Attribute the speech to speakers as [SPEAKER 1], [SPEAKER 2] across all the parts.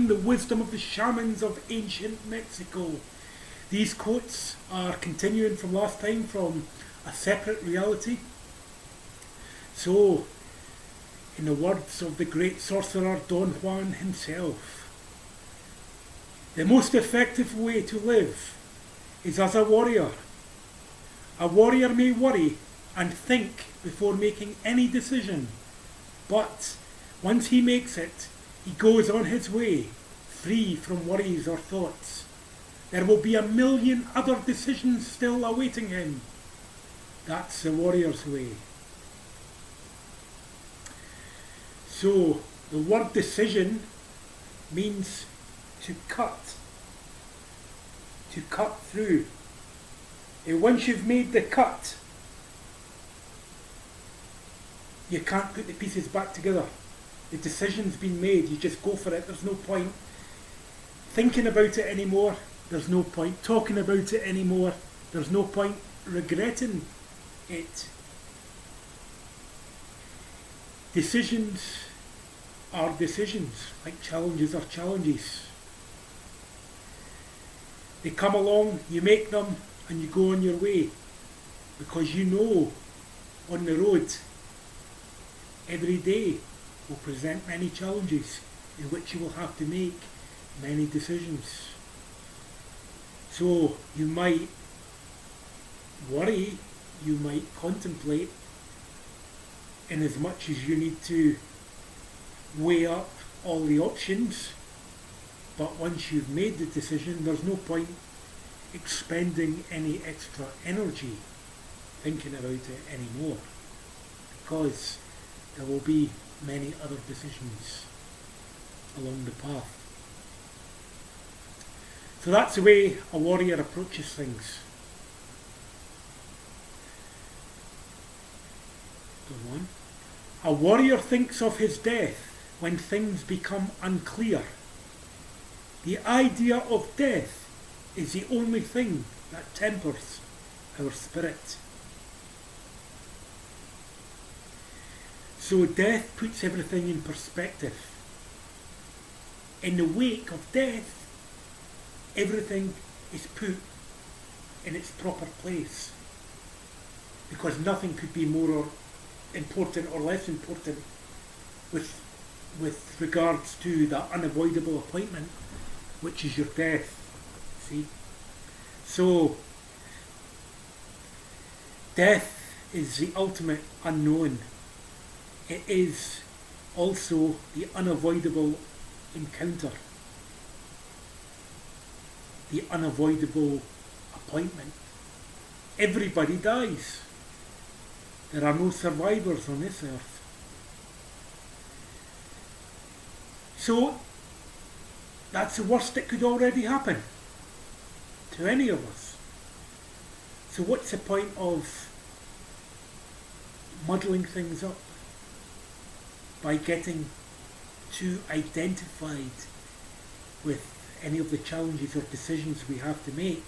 [SPEAKER 1] behind the wisdom of the shamans of ancient Mexico. These quotes are continuing from last time from A Separate Reality. So, in the words of the great sorcerer Don Juan himself, the most effective way to live is as a warrior. A warrior may worry and think before making any decision, but once he makes it, he goes on his way, free from worries or thoughts. There will be a million other decisions still awaiting him. That's the warrior's way. So, the word decision means to cut through. And once you've made the cut, you can't put the pieces back together. The decision's been made, you just go for it. There's no point thinking about it anymore. There's no point talking about it anymore. There's no point regretting it. Decisions are decisions, like challenges are challenges. They come along, you make them, and you go on your way. Because you know on the road, every day will present many challenges in which you will have to make many decisions. So you might worry, you might contemplate, in as much as you need to weigh up all the options, but once you've made the decision, there's no point expending any extra energy thinking about it anymore, because there will be many other decisions along the path. So that's the way a warrior approaches things. Go on. A warrior thinks of his death when things become unclear. The idea of death is the only thing that tempers our spirit. So death puts everything in perspective. In the wake of death, everything is put in its proper place, because nothing could be more important or less important with regards to the unavoidable appointment, which is your death. See? So, death is the ultimate unknown. It is also the unavoidable encounter, the unavoidable appointment. Everybody dies. There are no survivors on this earth. So, that's the worst that could already happen to any of us. So what's the point of muddling things up by getting too identified with any of the challenges or decisions we have to make?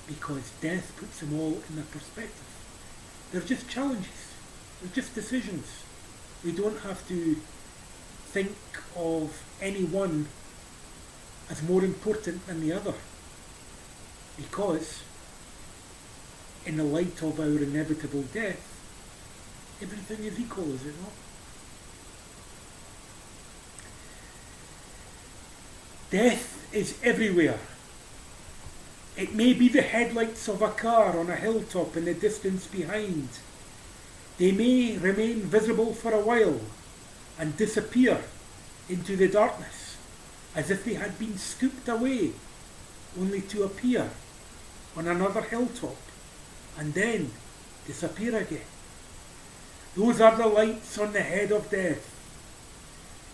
[SPEAKER 1] Because death puts them all in their perspective. They're just challenges. They're just decisions. We don't have to think of any one as more important than the other. Because in the light of our inevitable death, everything is equal, is it not? Death is everywhere. It may be the headlights of a car on a hilltop in the distance behind. They may remain visible for a while and disappear into the darkness as if they had been scooped away, only to appear on another hilltop and then disappear again. Those are the lights on the head of death.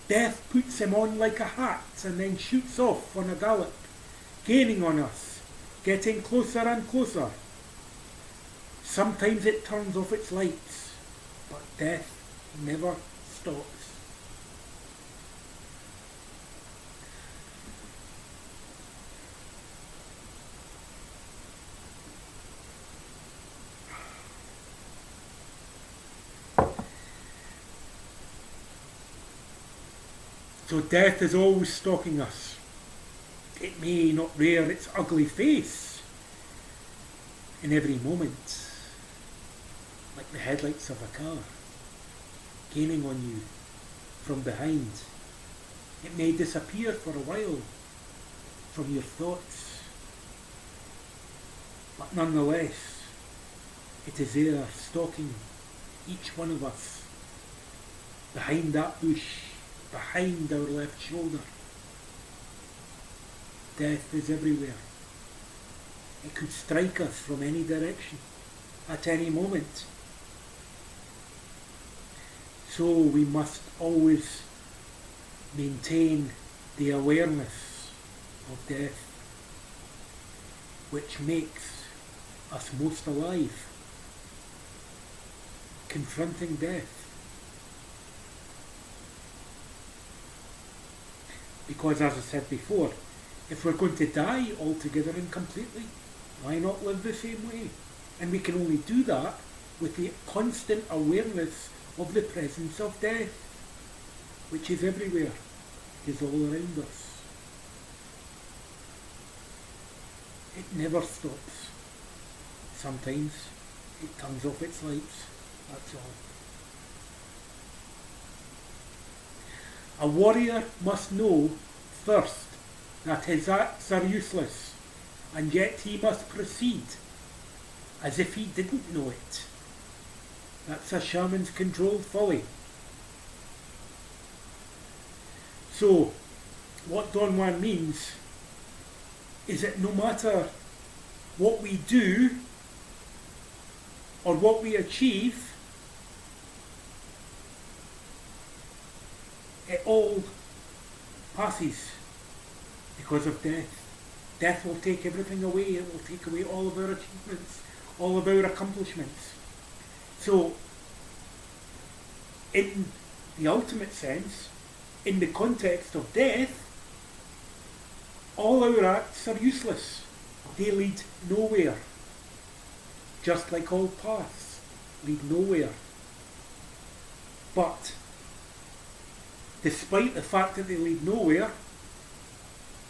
[SPEAKER 1] Death puts him on like a hat and then shoots off on a gallop, gaining on us, getting closer and closer. Sometimes it turns off its lights, but death never stops. So death is always stalking us. It may not rear its ugly face in every moment, like the headlights of a car, gaining on you from behind. It may disappear for a while from your thoughts, but nonetheless, it is there stalking each one of us, behind that bush, behind our left shoulder. Death is everywhere. It could strike us from any direction, at any moment. So we must always maintain the awareness of death, which makes us most alive. Confronting death. Because as I said before, if we're going to die altogether and completely, why not live the same way? And we can only do that with the constant awareness of the presence of death, which is everywhere. It is all around us. It never stops. Sometimes it turns off its lights, that's all. A warrior must know first that his acts are useless, and yet he must proceed as if he didn't know it. That's a shaman's controlled folly. So, what Don Juan means is that no matter what we do or what we achieve, it all passes because of death. Death will take everything away. It will take away all of our achievements, all of our accomplishments. So, in the ultimate sense, in the context of death, all our acts are useless. They lead nowhere. Just like all paths lead nowhere. But, despite the fact that they lead nowhere,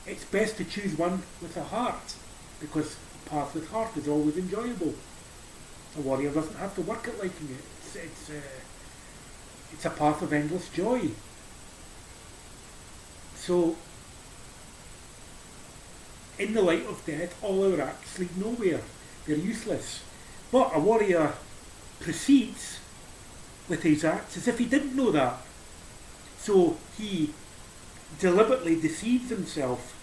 [SPEAKER 1] it's best to choose one with a heart, because a path with heart is always enjoyable. A warrior doesn't have to work at liking it. It's a path of endless joy. So, in the light of death, all our acts lead nowhere. They're useless. But a warrior proceeds with his acts as if he didn't know that. So he deliberately deceives himself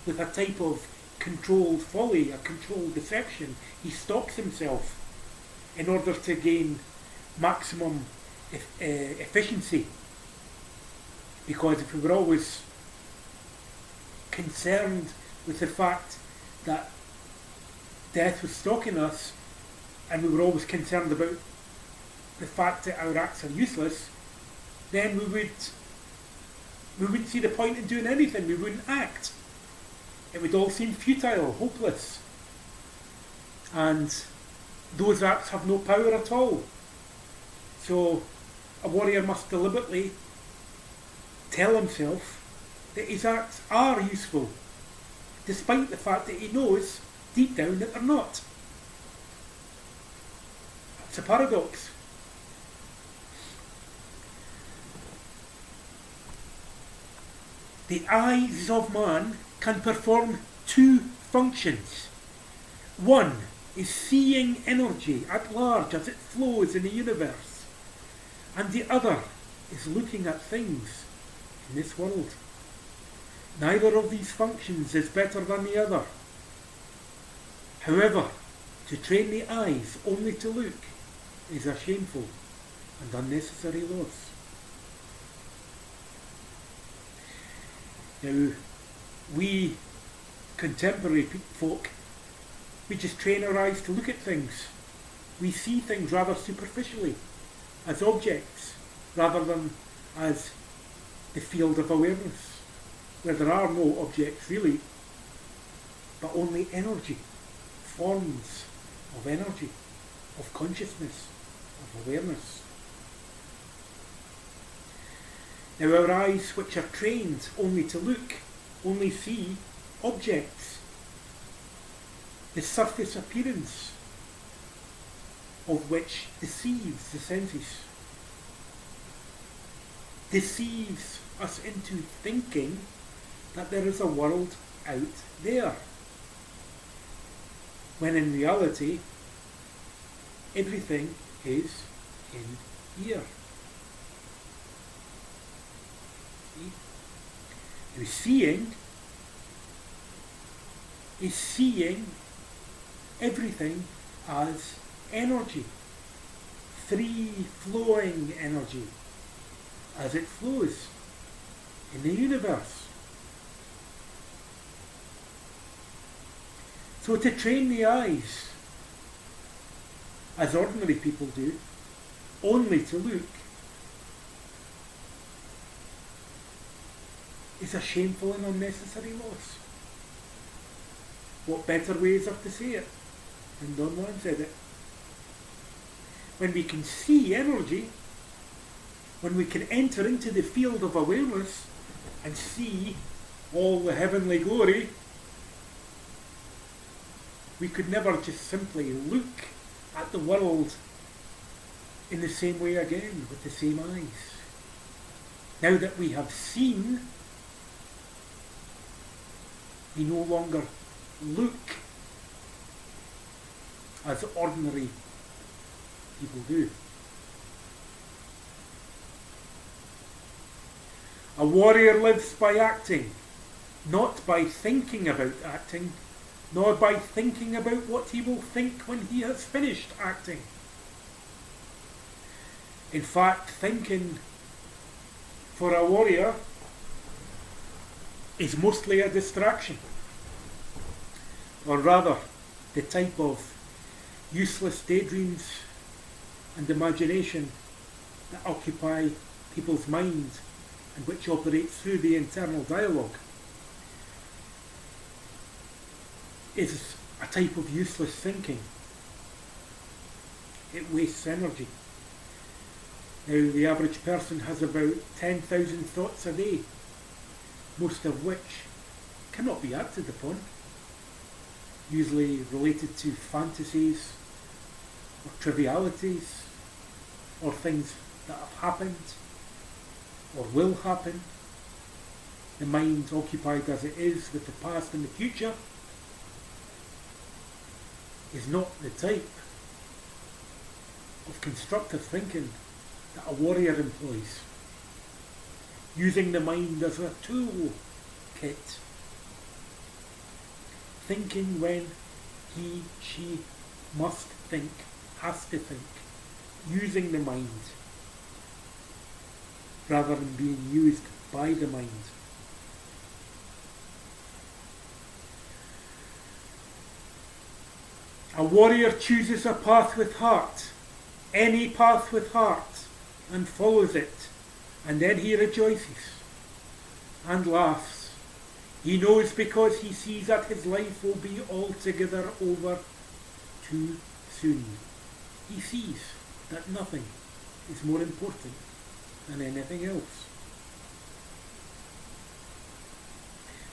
[SPEAKER 1] with a type of controlled folly, a controlled deception. He stops himself in order to gain maximum efficiency. Because if we were always concerned with the fact that death was stalking us, and we were always concerned about the fact that our acts are useless, then we wouldn't see the point in doing anything. We wouldn't act. It would all seem futile, hopeless. And those acts have no power at all. So a warrior must deliberately tell himself that his acts are useful, despite the fact that he knows deep down that they're not. That's a paradox. The eyes of man can perform two functions. One is seeing energy at large as it flows in the universe, and the other is looking at things in this world. Neither of these functions is better than the other. However, to train the eyes only to look is a shameful and unnecessary loss. Now, we contemporary folk, we just train our eyes to look at things. We see things rather superficially, as objects, rather than as the field of awareness, where there are no objects really, but only energy, forms of energy, of consciousness, of awareness. Now our eyes, which are trained only to look, only see objects. The surface appearance of which deceives the senses. Deceives us into thinking that there is a world out there, when in reality everything is in here. Now seeing is seeing everything as energy, free flowing energy, as it flows in the universe. So to train the eyes, as ordinary people do, only to look, is a shameful and unnecessary loss. What better way is there to say it than Don Juan said it? When we can see energy, when we can enter into the field of awareness and see all the heavenly glory, we could never just simply look at the world in the same way again, with the same eyes. Now that we have seen, we no longer look as ordinary people do. A warrior lives by acting, not by thinking about acting, nor by thinking about what he will think when he has finished acting. In fact, thinking for a warrior is mostly a distraction, or rather the type of useless daydreams and imagination that occupy people's minds and which operates through the internal dialogue is a type of useless thinking. It wastes energy. Now, the average person has about 10,000 thoughts a day, most of which cannot be acted upon, usually related to fantasies or trivialities or things that have happened or will happen. The mind, occupied as it is with the past and the future, is not the type of constructive thinking that a warrior employs, using the mind as a tool kit, thinking when he, she must think, has to think, using the mind rather than being used by the mind. A warrior chooses a path with heart, any path with heart, and follows it, and then he rejoices and laughs. He knows because he sees that his life will be altogether over too soon. He sees that nothing is more important than anything else.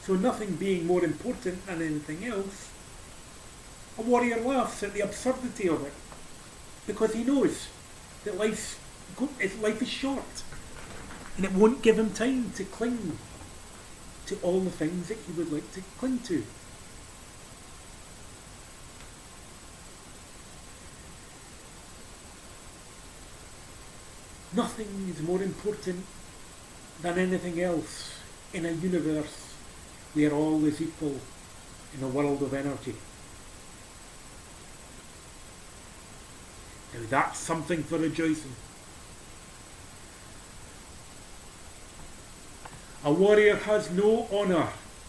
[SPEAKER 1] So nothing being more important than anything else, a warrior laughs at the absurdity of it, because he knows that life is short, and it won't give him time to cling to all the things that he would like to cling to. Nothing is more important than anything else in a universe where all is equal in a world of energy. Now that's something for rejoicing. A warrior has no honour,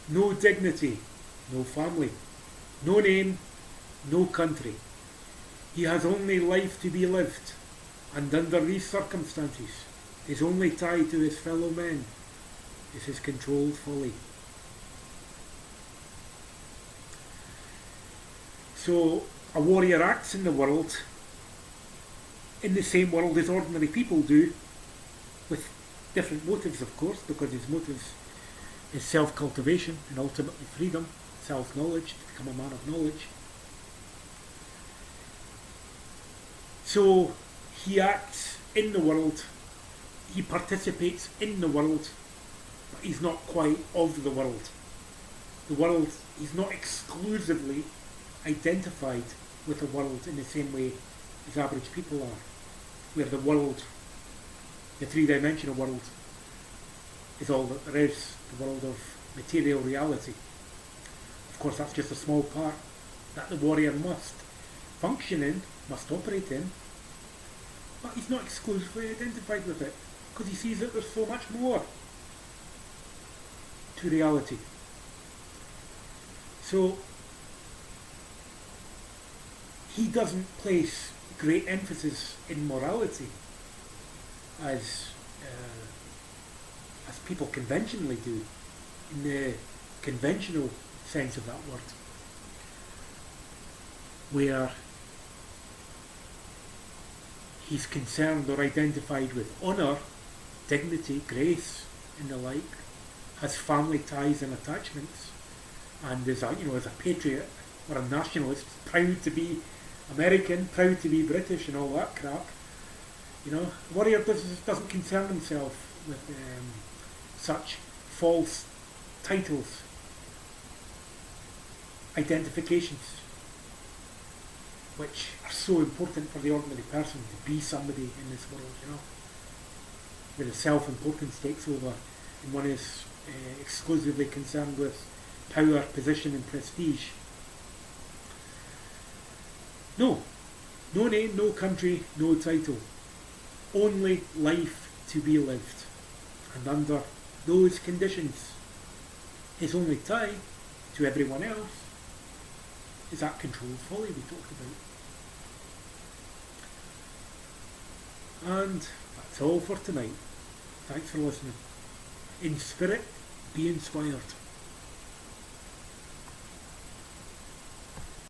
[SPEAKER 1] no dignity, no family, no name, no country. He has only life to be lived, and under these circumstances, his only tie to his fellow men is his controlled folly. So a warrior acts in the world, in the same world as ordinary people do, with different motives, of course, because his motives is self-cultivation and ultimately freedom, self-knowledge, to become a man of knowledge. So he acts in the world, he participates in the world, but he's not quite of the world. The world, he's not exclusively identified with the world in the same way as average people are, where the world, the three-dimensional world, is all that there is, the world of material reality. Of course, that's just a small part that the warrior must function in, must operate in, but he's not exclusively identified with it, because he sees that there's so much more to reality. So he doesn't place great emphasis in morality as people conventionally do, in the conventional sense of that word, where he's concerned or identified with honour, dignity, grace, and the like, has family ties and attachments, and as a patriot or a nationalist, proud to be American, proud to be British, and all that crap. Warrior doesn't concern himself with such false titles, identifications, which are so important for the ordinary person to be somebody in this world, where the self-importance takes over and one is exclusively concerned with power, position and prestige. No name, no country, no title, only life to be lived, and under those conditions his only tie to everyone else is that controlled folly we talked about. And that's all for tonight. Thanks for listening. In spirit, be inspired.